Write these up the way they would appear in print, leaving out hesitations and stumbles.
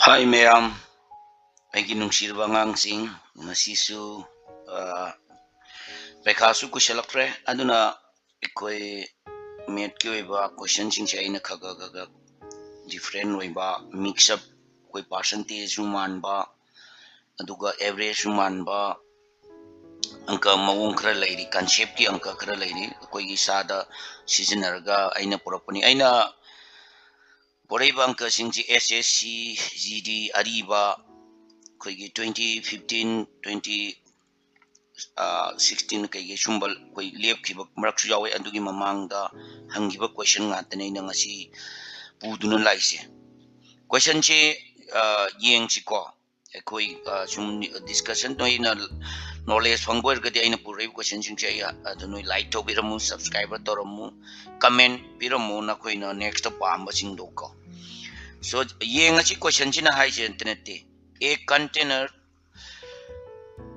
Hi ma'am, aigi nungsirba ngang ngasisu pekhasu kushalakre aduna ikoi met ki oiba question sing se aina khaga different oiba mix up koi percentage ruman ba aduga average ruman ba angka mawung khara lairi concept ki angka khara lairi koi gi sada seasonarga aina poropani aina poraiba angka singji SSC GD ariba koi gi 2015 20 16 kay sumbal koy lep khiba marak su yawe andugi mamangda hangiba question ngatane na ngasi puduna laise question che yeng chi ko koi sum discussion no ina knowledge phangboy gadi aina purei question sing che ya adu noi like to biramu subscriber toramu comment biramu na koi na next pa amba sing do ko so yeng chi question china hai che internet a container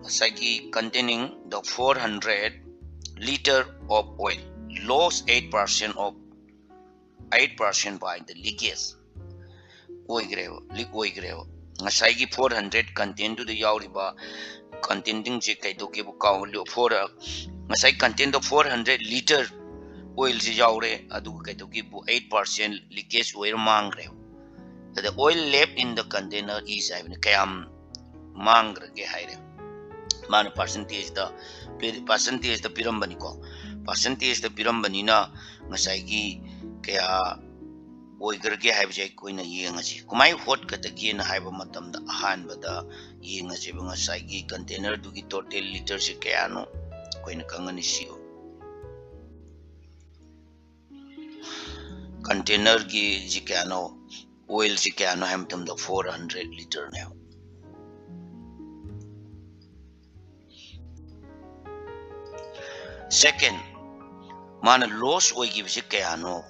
Sagi containing the 400 liter of oil lost 8% by the leakage. Leak oigrevo. Ngasagi 400 contain to the yauriba containing jekaidoke bukao for ngasai contain the 400 liter oil jaure adu kaidoki 8% leakage oil mangre. The oil left in the container is kayam mangre ge haire. Man percentage the pirambani ko percentage the pirambani na ngasai gi kaya oigar ge haiba jai koina yenga chi kumai hot ka ta gi na haiba matam da ahan bada yenga chi ba ngasai gi container du gi total liter se kaya no koina kangani siyo container gi ji kaya no oil ji kaya no hamtam da 400 liter ne second mana loss oigibse kaya no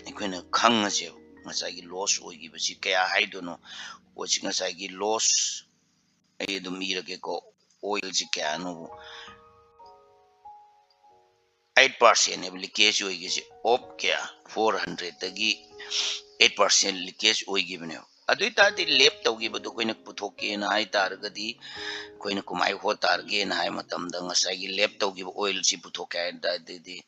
aikoina khangase ngasai loss oigibse kaya haidono ochi ngasai loss ai dum irage ko oil ji kaya no 8% leakage oigise op kaya 400 tagi 8% leakage oigibne adui ta di lep tawgibadu koina puthoke na ai targadi koina kumai ho targe na hai matam da ngasai lep tawgiba oil ji puthoke da di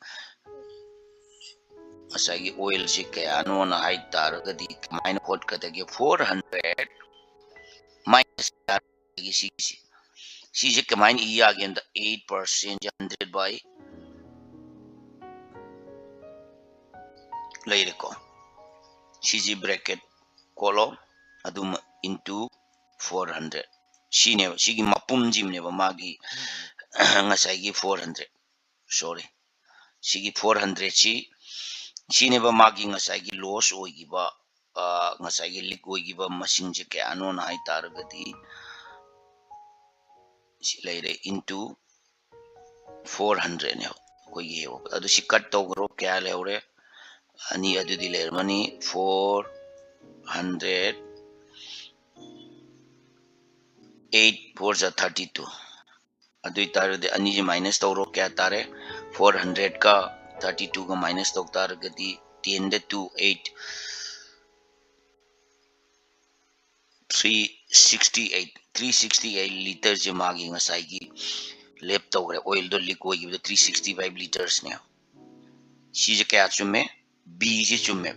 ngasai oil ji kaya no na hai targadi kumai na hot kadage 400 minus targi si ji kumai iya again the 8% 100 by later ko CG bracket column adum into 400 shine shigi mapum jimne ba magi ngasai gi 400 sorry shigi 400 chi shine ba magi ngasai gi loss oigi ba ngasai gi leak oigi ba machine je ke anon hai targati si later into 400 ne ko ye adu si cut to gro kya leure ani adu di layer mani 400 8 4 32 adu tar de ani je minus to ro kya tare 400 ka 32 का minus तो tar गति 10 to 8 368 liters je magi ngasai gi lep to gre oil do leak oil gi 365 liters ne si je kya chume b ji chume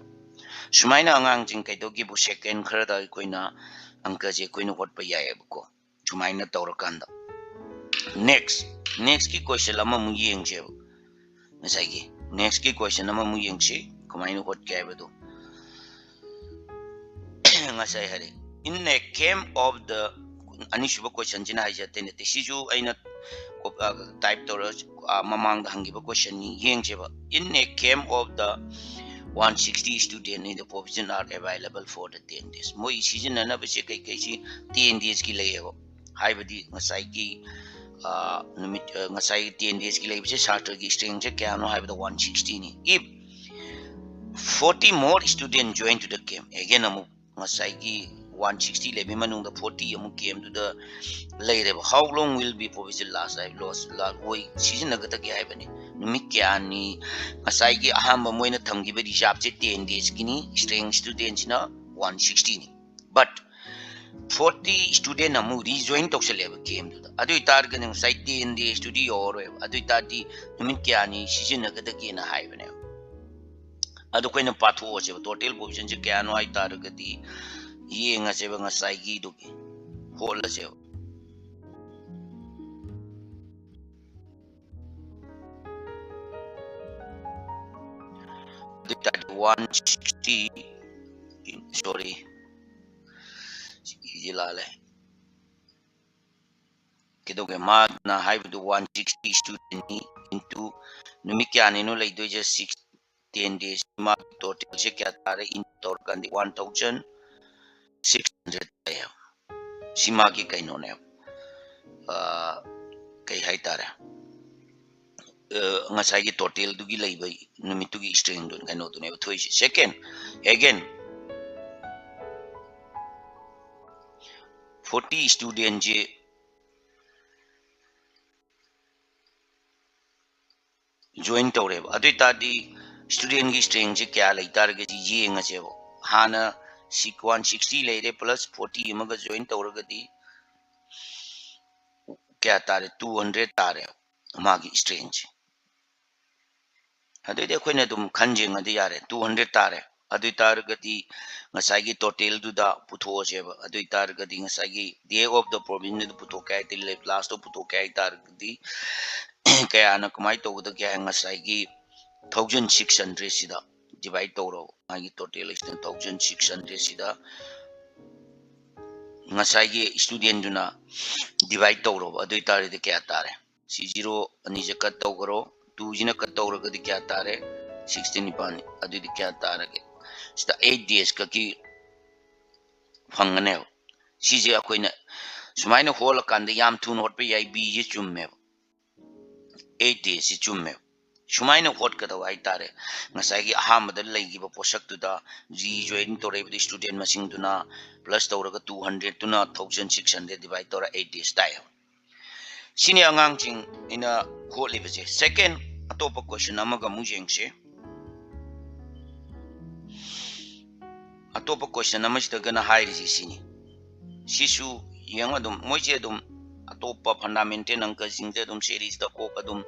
sumaina angang jing kai do gi bu second khara da koina angka je koina hot pa ya ko sumaina to ro kanda next ki question lama mu yeng je ngasai gi next ki question lama mu yeng chi kumaina hot kya ba do ngasai hari in a camp of the anishuba question jina haijate ne siju aina type to mamang da hangiba question ni yengjeba in a camp of the 160 student in the provision are available for the 10 days moi season na ba kai kai si 10 days ki layebo haibadi ngasai ki numit ngasai 10 days ki layebo charter ki string je kya no haibada 160 ni if 40 more students join to the camp again amu ngasai ki 160 lebi manung the 40 amu came to the later how long will be provision last I lost last way season nagata ki hai bani numit kya ni ngasai ki ahamba moina thamgi be reserve che 10 days kini string students na 160 ni but 40 student amu rejoin tokseleba game du adu itar ga nang sai 10 days studio or adu itar di numin kya ni sijina ga da ke na haibane adu koina patho che total population che kya no ai tar ga di yenga che ba ngasai gi du ki hol che adu itar 160 sorry jilale kidoge ma na haibu 160 student ni into numi kya ni no lai do je 6 10 days ma total se kya tare in tor kan 1600 ay sima ki kai no ne kai hai tare ngasai gi total du gi lai bai numi tu gi string don kai no tu ne thoi second again 40 student je join tore adu ta di student gi string je kya lai tar ge ji ye nga che bo hana 160 lai re plus 40 ma ga join tore ga di kya tare 200 tare ma gi string adu de khoina dum khanje nga di yare 200 tare adu tar ga di ngasai gi total du da putho che ba adu tar ga di ngasai gi day of the province du putho kai til last to putho kai tar ga di kaya na kumai to da kya ngasai gi 1600 sida divide toro agi total is 1600 sida ngasai gi student duna divide toro adu tare de kya tare si 0 ani je kat toro 2 jina kat toro ga de kya tare 16 pan adu de kya tare ge sida 8 days ka ki phangane si je akoina sumaina hol kan de yam thun hot pe yai bi je chumme 8 days si chumme sumaina hot ka dawai tare ngasai gi aham da lai gi posak tu da ji join to re student masing duna plus to ra 200 tuna 1600 divide to 8 days tai sini angang ching ina hot le je second atopa question amaga mu jeng se atopa question amach da gana hai ri sini sisu yang adum moje dum atopa fundamental angka jingde dum series da ko kadum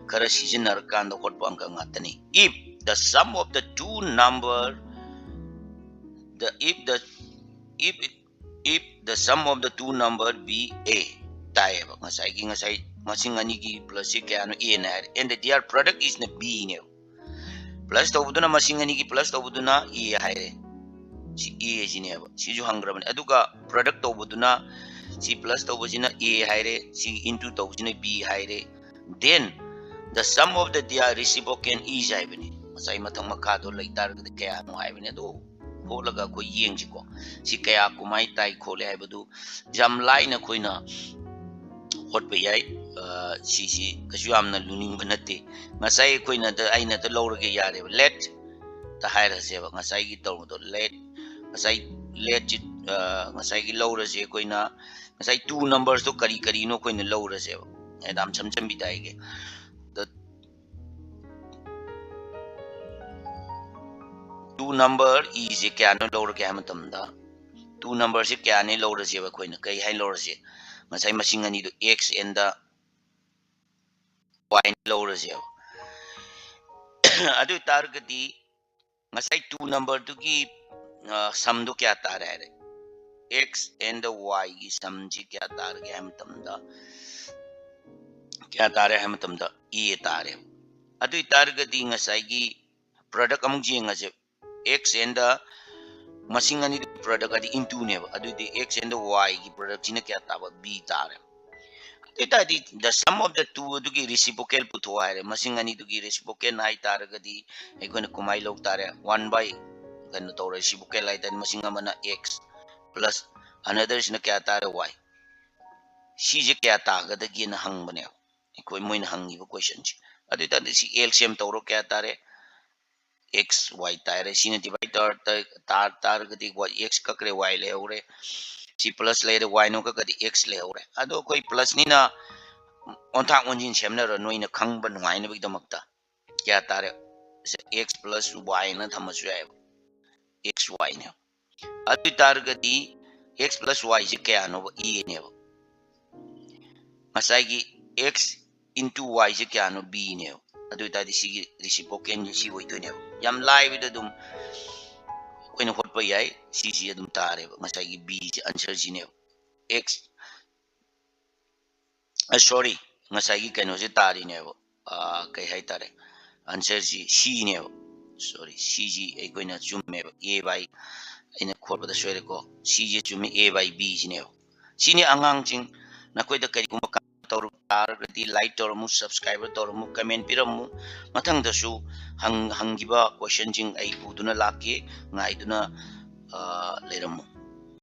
khara seasoner kan da hot bang ngatani if the sum of the two number the if the sum of the two number be a tai ba ngasai masing ani gi plus kya no a na and their product is na b ne plus to buduna masing ani gi plus to buduna a haire si a jine ba si ju hangrabani aduga product to buduna si plus to buduna a haire si into to buduna b haire then the sum of the their reciprocal is haibani masai mathang makha do laitar ga kya no haibani do holaga ko yeng ji ko si kaya kumai tai khole haibadu jam lai na khoina hot ba yai si kasu amna luning banate masai khoina da aina da lawrage yare let ta haira se ba ngasai gi to do let let ngasai gi lawra se koina ngasai two numbers to kari no koina lawra se ba edam cham bi dai ge the two number is kya no lawra ke amatam da two number se kya ne lawra se ba koina kai hai lawra se ngasai masing ani do x and the y lawra se adu targeti ngasai two number to ki sum do kya tar hai x and the y ki sum ji kya tar ge ham tamda kya tar ham tamda e tar adu targeti ngasai gi product amung ji ngase x and the masing ani product adi into ne adu di x and the y ki product jina kya ta b tar ita di the sum of the two du ki reciprocal putho hai masing ani du ki reciprocal nai tar ga di ekon kumai log tar 1 by kan to reciprocal ai dan masing amana x plus another is na kya tar y si je kya ta ga da gi na hang bane koi moin hangi ba question chi adu ta si LCM to ro kya tar x y tar si na divide tar ga di x ka kre y le ore si plus le y no ka di x le ore ado koi plus ni na on thang on jin semna ro noi na khang ban ngai na bi damakta kya tare x plus y na thamasu ai x y ne adu tar ga di x plus y ji kaya no e ne ba masai gi x into y ji kaya no b ne adu ta di si reciprocal ji si woi to ne yam lai bi dum ko ne hot pa yai si ji dum tare ba masai gi b ji answer ji ne x sorry masai gi kano ji tari ne ba kai hai tare answer ji c ne sorry c ji ai ko na chumme ba a by ina khorba da soire ko c ji chumme a by b ji ne sini angang jing na koi da kari kuma ka tor tar di like tor mu subscriber tor mu comment piram mu mathang da su hangiba question jing ai uduna lake ngai duna leram mu